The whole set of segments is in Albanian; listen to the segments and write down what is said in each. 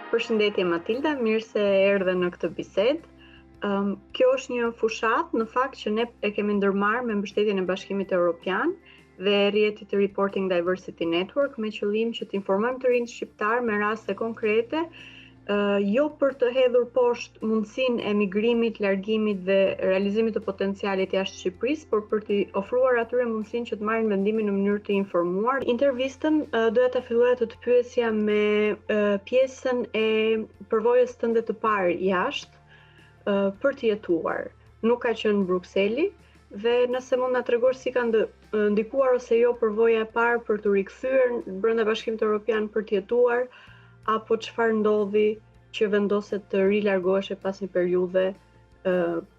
Përshëndetje Matilda, mirë se erdhe në këtë bisedë. Kjo është një fushat në fakt që ne e kemi ndërmarrë me mbështetjen e Bashkimit Evropian dhe rrjetit të Reporting Diversity Network me qëllim që të informojmë të rinjt shqiptar me raste konkrete, jo për të hedhur poshtë mundësinë e migrimit, largimit dhe realizimit të potencialit jashtë Shqipërisë, por për t'i ofruar atyre mundësinë që të marrin vendimin në mënyrë të informuar. Intervistën doja ta filloja të pyesja me pjesën e përvojës tënde të parë jashtë për të jetuar. Nuk ka qenë në Brukseli dhe nëse mund na tregosh si ka ndikuar ose jo përvoja e parë për të rikthyer brenda Bashkimit Evropian për të jetuar, apo çfarë ndodhi që vendoset të rilargohesh pas një periudhe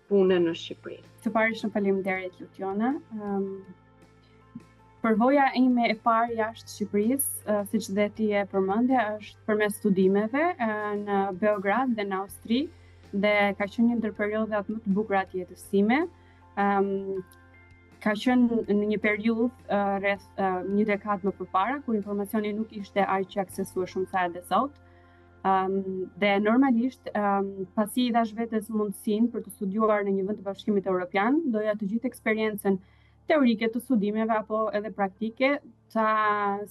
pune në Shqipëri? Të parë shumë faleminderit Lutjona. Përvoja ime e parë jashtë Shqipërisë, siç dhe ti e përmendje, është përmes studimeve në Beograd dhe në Austri, dhe ka qenë një ndër periudhat më të bukura të jetës time. Ka qenë në një periudhë rreth një dekadë më përpara, kur informacioni nuk ishte aq i aksesueshëm sa edhe sot. Dhe normalisht, pasi i dhash vetes mundësinë për të studiuar në një vend të Bashkimit Evropian, doja të gjithë eksperiencën teorike të studimeve apo edhe praktike ta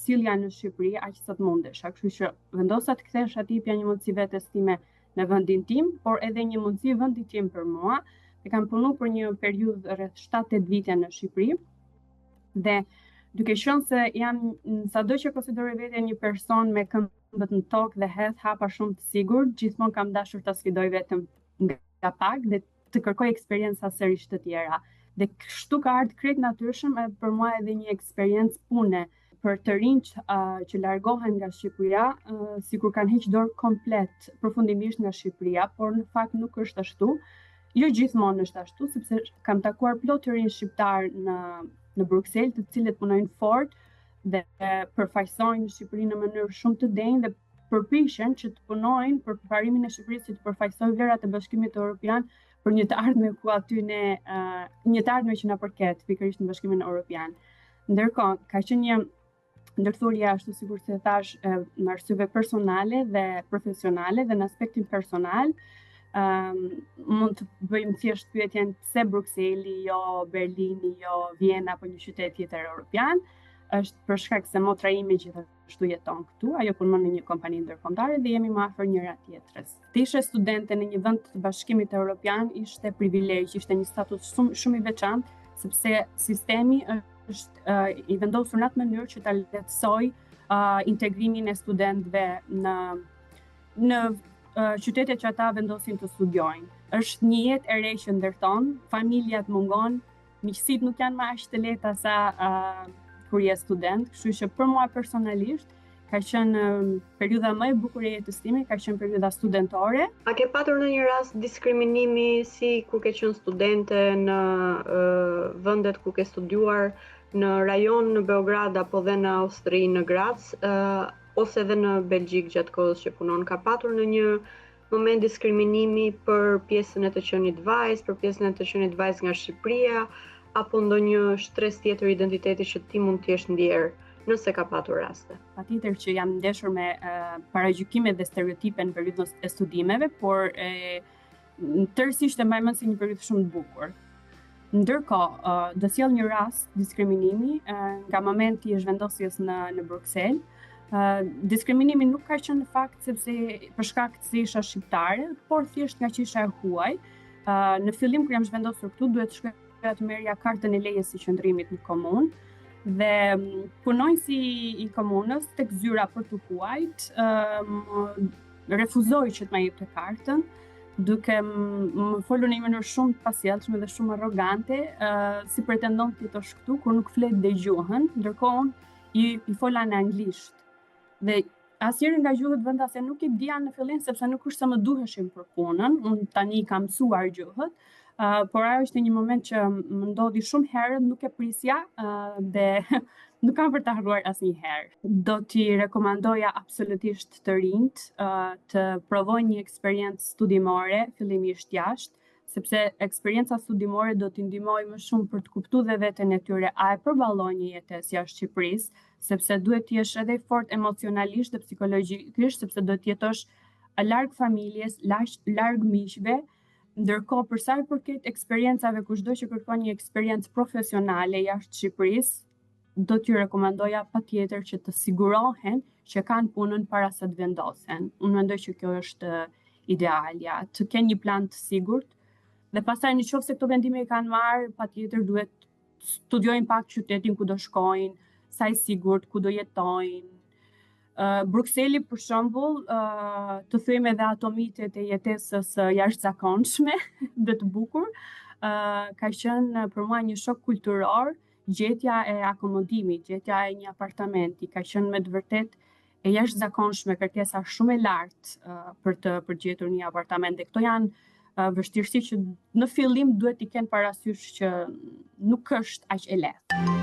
sillja në Shqipëri aq sa të mundesha. Kështu që vendosa të kthesh aty pja një mundësi vetes time në vendin tim, por edhe një mundësi vendit tim për mua. E kam punu për një periudhë rreth 7-8 vite në Shqipëri dhe duke qenë se jam sado që konsideroj veten një person me këmbët në tokë dhe hedh hapa shumë të sigurt, gjithmonë kam dashur ta sfidoj veten nga pak dhe të kërkoj eksperjenca sërish të tjera. Dhe kështu ka ardhur krejt natyrshëm për mua edhe një eksperiencë pune për të rinjt që largohen nga Shqipëria, sikur kanë heqë dorë komplet përfundimisht nga Shqipëria, por në fakt nuk është ashtu. Jo gjithmonë është ashtu, sepse kam takuar plot të rinj shqiptar në Bruksel, të cilët punojnë fort dhe përfaqësojnë Shqipërinë në mënyrë shumë të denjë dhe përpiqen që të punojnë për përparimin e Shqipërisë, që të përfaqësojnë vlerat e Bashkimit Evropian për një të ardhme ku aty një të ardhme që na përket pikërisht në Bashkimin Evropian. Ndërkohë, ka qenë një ndërthurje ashtu sikur se thash, në arsyeve personale dhe profesionale dhe në aspektin personal. Mund të bëjmë thjesht pyetjen pse Brukseli, jo Berlini, jo Vjena apo një qytet tjetër evropian. Është për shkak se motra ime gjithashtu jeton këtu, ajo punon në një kompani ndërkombëtare dhe jemi më afër njëra tjetrës. Të ishe studente në një vend të Bashkimit Evropian ishte privilegj, ishte një status shumë i veçantë, sepse sistemi është i vendosur në atë mënyrë që ta lehtësoj integrimin e studentëve në qytetet që ata vendosin të studiojnë. Është një jetë e re që ndërton, familjat mungon, miqësitë nuk janë më aq të lehta sa kur je student, kështu që për mua personalisht ka qenë periudha më e bukur e jetës time, ka qenë periudha studentore. A ke patur ndonjë rast diskriminimi si kur ke qenë studente në vendet ku ke studiuar, në rajon në Beograd apo dhe në Austri në Graz, ose edhe në Belgjik gjatë kohës që punon? Ka patur në një moment diskriminimi për pjesën e të qenit vajzë, për pjesën e të qenit vajzë nga Shqipëria, apo ndonjë stres tjetër identiteti që ti mund të jesh ndjer, nëse ka patur raste? Patjetër që jam ndeshur me paragjykime dhe stereotipe në periudhën e studimeve, por tërësisht e mbaj mend si një periudhë shumë të bukur. Ndërkohë, do sjell një rast diskriminimi nga momenti i zhvendosjes në Bruksel. Diskriminimi nuk ka qenë në fakt sepse për shkak se isha shqiptare, por thjesht nga që isha e huaj. Në fillim kur jam zhvendosur këtu, duhet të shkoja të merrja kartën e lejes së qëndrimit në komunë dhe punonjësi i komunës tek zyra për të huajt refuzoi që të më jepte kartën, duke më folur në një mënyrë shumë të pasjellshme dhe shumë arrogante, si pretendon ti të këtu kur nuk flet dhe gjuhën, ndërkohë i fola në anglisht. Dhe asnjëri nga gjuhët vendase nuk i dija në fillim sepse nuk është se më duheshin për punën, unë tani kam mësuar gjuhët, por ajo është një moment që më ndodhi shumë herët, nuk e prisja dhe nuk kam për të harruar asnjëherë. Do t'i rekomandoja absolutisht të rinjt të provojnë një eksperiencë studimore fillimisht jashtë, sepse eksperienca studimore do t'i ndihmojë më shumë për të kuptuar dhe veten e tyre a e përballojnë një jetesë jashtë Shqipërisë, sepse duhet të jesh edhe fort emocionalisht dhe psikologjikisht, sepse do të jetosh larg familjes, larg miqve. Ndërkohë, për sa i përket eksperiencave, kushdo që kërkon një eksperiencë profesionale jashtë Shqipërisë, do t'ju rekomandoja patjetër që të sigurohen që kanë punën para se të vendosen. Unë mendoj që kjo është idealja, të kenë një plan të sigurt, dhe pastaj nëse këto vendime i kanë marrë, patjetër duhet studiojnë pak qytetin ku do shkojnë, sa i sigurt, ku do jetojnë. Brukseli, për shembull, të themi edhe ato mitet e jetesës jashtëzakonshme dhe të bukur, ka qenë për mua një shok kulturor, gjetja e akomodimit, gjetja e një apartamenti, ka qenë me të vërtet e jashtëzakonshme, kërkesa shumë e lartë për të përgjetur një apartament. Dhe këto janë vështirësi që në fillim duhet t'i kenë parasysh që nuk është aq e lehtë.